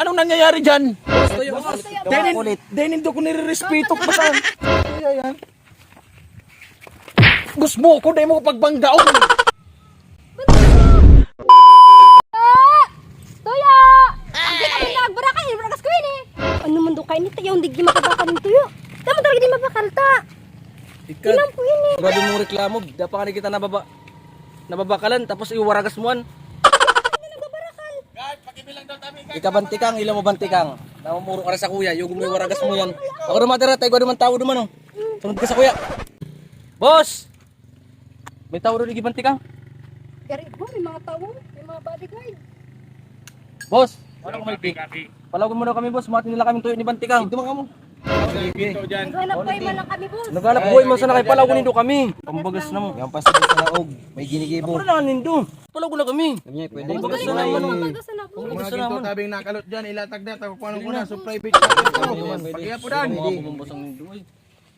Anong nangyayari dyan? Makulit. Dahil hindi ko nire-respeto pa saan. Yan. Gusto mo ko, dahil mo ko pagbanggaon. Tuyo! Ang kami nagbarakan, barakas ko yun eh. Ano man doon kayo nito, yung digdi makabakal ng tuyo. Tama talaga di mabakal ta. Ilan po yun eh. Grabe mong reklamo. Dapat ka kita nababakalan tapos iwaragas mo an. Ikabantikang, ilang mo bantikang. Namumuro ka rin sa kuya, yung gumiwaragas mo yan. Ako naman tira, tayo naman tao naman oh. Sunod ka sa kuya. Boss! May tao rin igibantikang. Gari po, may mga tao, may mga bodyguard. Boss! Palawagan mo na kami boss, matin nila kami tuyo ni bantikang. Ito mga mo. Naghanap kayo man lang kami, boss. Naghanap buhay mo sana kay palawagan nindo kami. Pambagas na mo. Yung pasabot sa laog, may ginigibo. Ako na nindo. Palawagan na kami. Pwede Pambagas na Galing naman. mo, oh. pagkasa na po. Pambagas Mga na ginto naman. tabing nakalot dyan, ilatag na, takukuha ko na, so private chat ito. Pagkaya po dan.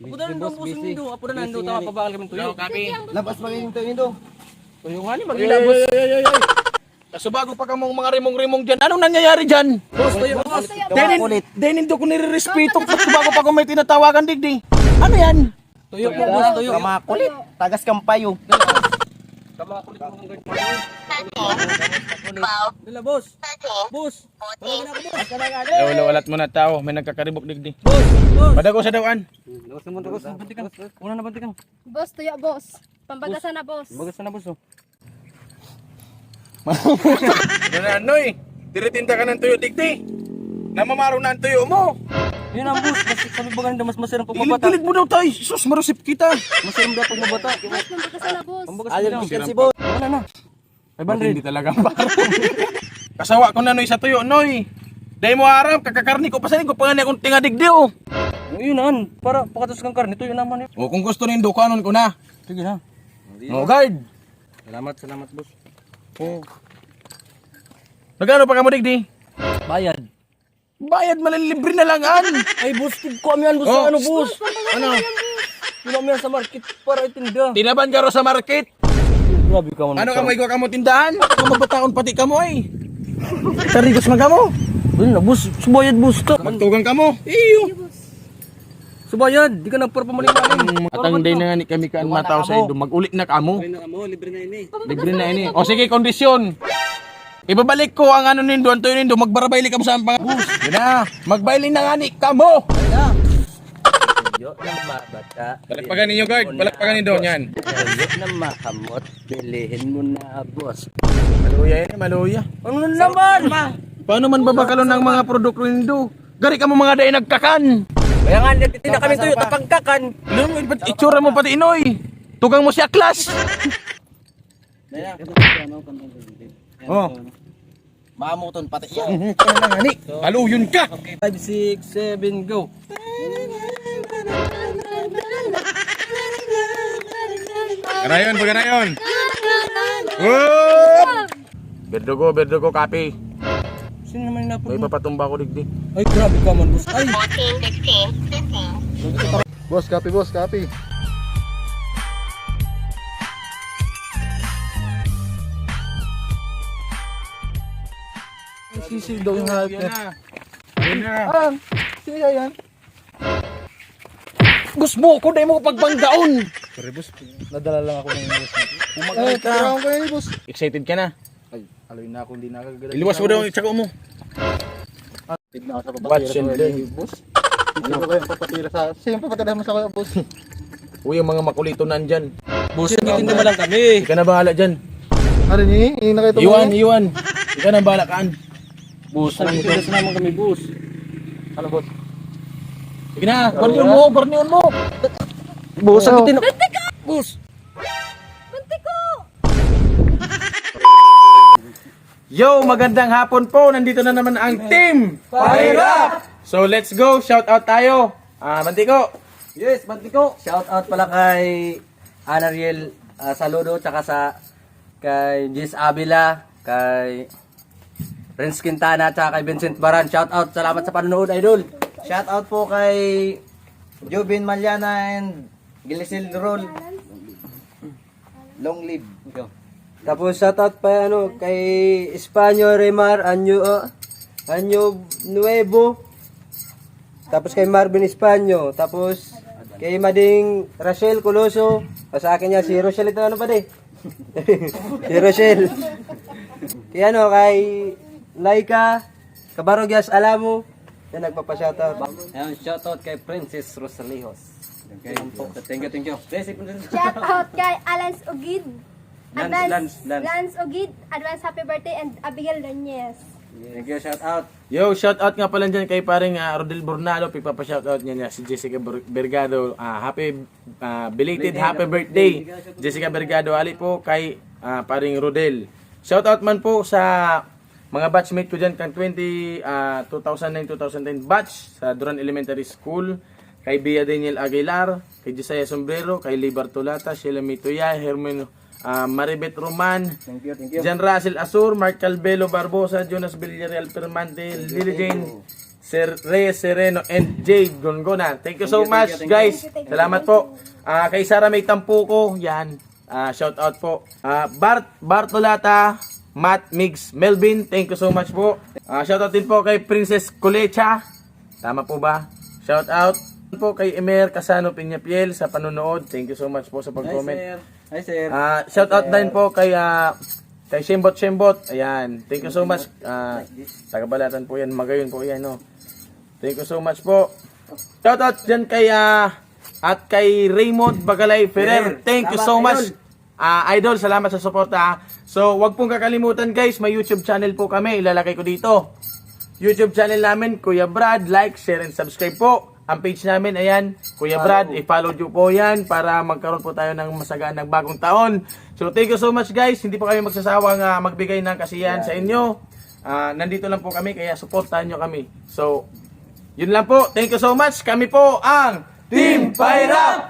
Apo na nindo, boss nindo. Apo na nindo, tama pabakal kami tuyo. Labas magiging tayo nito. Tuyo nga ni, mag-ilabos. Kaso bago pa ka mong mga rimong-rimong dyan, anong nangyayari dyan? Boss, tuyo boss. Makulit. Dahil hindi ko nire-respeto bago pa ko may tinatawagan digdi. Ano yan? Tuyo po boss, tuyo. Kamakulit. Tagas kampayo. Kamakulit mo ng guard. Dila boss. Boss. Palawagan ako boss. Walat mo na tao, may nagkakaribok digdi. Boss, boss. Badago sa dawaan. Bantikan. Una na bantikan. Boss, tuyo, boss. Pambagasan na, boss. Bagas na boss oh. Ano na Noy? Tiritinta ka ng tuyo digdi. Namamaro na ang tuyo mo. Yun ang boss, kasi sabi ba ganun mas masarang pag mabata. Ilig mo daw tayo, sus marusip kita. Masarang daw pag mabata. Boss, pambagasan na, boss. Pambagas Ayaw na biskan lang. si boss. Wala na. 500. Hindi talagang baro. Kasawa ko na Noy sa tuyo, Noy. Dahil mo aram, kakakarni ko, pasanin ko pa nga akong tinga digdi oh. Yun an, para pakatas kang karne, tuyo naman eh. O kung gusto nindo, kanon ko na. Sige na. O guard. Salamat boss. Oh. Nagano pa ka mo digdi? Bayad. Bayad malilibre na lang an. Ay boss, tip ko kami yan boss. Oh. Ano boss? Ano? Tila mo yan sa market para itinda. Tinaban ka ro sa market. Grabe ka man. Ano ka mo ikaw ka mo tindahan? Kung mabataon pati ka mo ay. Tarigos man ka mo. Ano na boss, subayad boss ka. Magtugang ka mo. Iyo. Subayad, di ka nagparpamaling namin. At ang day na nga ni kami kaan mataw sa ido. Mag-ulit na ka mo. Libre na ini. O sige, kondisyon. Ibabalik ko ang ano nindo, ang tuyo nindo, magbarabayli ka mo sa pang bus. Yun na, magbayli na nga ni ka mo. Yo ng mabata. Palakpakan ninyo guard, palakpakan ninyo yan. Yo ng makamot. Bilihin mo na boss. Maluya yan, maluya. Ano na naman? Paano man babakalon ng mga produkto nindo? Gari ka mo mga day nagkakan. Kaya nga, hindi kami tuyo tapangkakan. Alam mo, itsura mo pati inoy. Tugang mo siya klas. Oh. Mamuton pati yan. Ano na nga ni? Aluyon ka. 5, 6, 7, go. Ganayon, ganayon. Berdugo, kape. Sino naman yung May napag papatumba ko digdi. Ay, grabe ka man boss. Ay, Boss, kape. sisi daw yung hype niya. Siya yan. Gusto mo ko, dahil mo ko pagbanggaon. Sorry boss. Nadala lang ako ng boss. Ay, Kailangan ko yan boss. Excited ka na? Ay, aloy na ako hindi nakagalit. Iliwas mo daw yung tsako mo. Hindi na ako sa Watch and learn. boss. Hindi ko kayang papatira sa... Sino papatira mo sa kaya boss? Uy, yung mga makulito nandyan. Boss, hindi mo lang kami. Ika na bahala dyan. Ano ni? Hindi na kayo Iwan. Ika na bahala kaan. Boss, nagtitindas naman kami boss. Ano boss? Sige na, barniyon mo. Boss, ako. Boss. Bunti ko! Yo, magandang hapon po. Nandito na naman ang team Pahirap. So let's go. Shout out tayo. Mantiko. Yes, Bantiko. Shout out pala kay Anariel Saludo, tsaka kay Jis Avila, kay Renz Quintana, tsaka kay Vincent Baran. Shout out, salamat sa panonood, idol. Shout out po kay Jubin Malyana and Gilisil Roll. Long live. Tapos shout out pa kay Espanyo Remar Anyo, Anyo Nuevo. Tapos kay Marvin Espanyo. Tapos kay Mading Rachel Coloso. Sa akin niya si Rochelle ito ano pa de? Si Rochelle. Kay ano kay Laika Cabarogias Alamo. Yan nagpapa-shoutout. Ayan, shoutout kay Princess Rosalihos. Okay. Thank you. Shout out kay Alans Ogid. Lance. Lance Ogid. Advance happy birthday and Abigail Nunez. Thank you, shoutout. Yo, shout out nga pala dyan kay paring Rodel Bornalo, pipapa-shout out niya si Jessica Bergado. Happy belated happy birthday Jessica Bergado. Ali po kay paring Rodel. Shout out man po sa mga batchmate ko dyan kan 2009-2010 batch sa Duran Elementary School, kay Bia Daniel Aguilar, kay Josiah Sombrero, kay Lee Bartolata, Sheila Mitoya, Hermen Maribet Roman, Thank you. Jan Russell Asur, Mark Calvelo Barbosa, Jonas Villarreal Permante, Lily Jane, Sir Reyes Sereno, and Jade Gongona. Thank you so much, guys. Salamat po. Kay Sara May Tampuko, yan. Shout out po. Bartolata, Matt, Migs, Melvin, thank you so much po. Shout out din po kay Princess Colecha. Tama po ba? Shout out po kay Emer Casano Piñapiel sa panonood. Thank you so much po sa pag-comment. Hi, sir. Shout out din po kay Shembot. Ayan. Thank you so much. Tagabalatan po yan. Magayon po yan. No? Thank you so much po. Shout out dyan kay at kay Raymond Bagalay Ferrer. Thank you so much. Idol, salamat sa suporta. So, wag pong kakalimutan guys, may YouTube channel po kami. Ilalagay ko dito. YouTube channel namin, Kuya Brad. Like, share, and subscribe po. Ang page namin, ayan, Kuya Brad, i-follow nyo po yan para magkaroon po tayo ng masagaan ng bagong taon. So, thank you so much guys. Hindi po kami magsasawang magbigay ng kasiyahan sa inyo. Nandito lang po kami, kaya supportahan nyo kami. So, yun lang po. Thank you so much. Kami po ang Team Fire Up!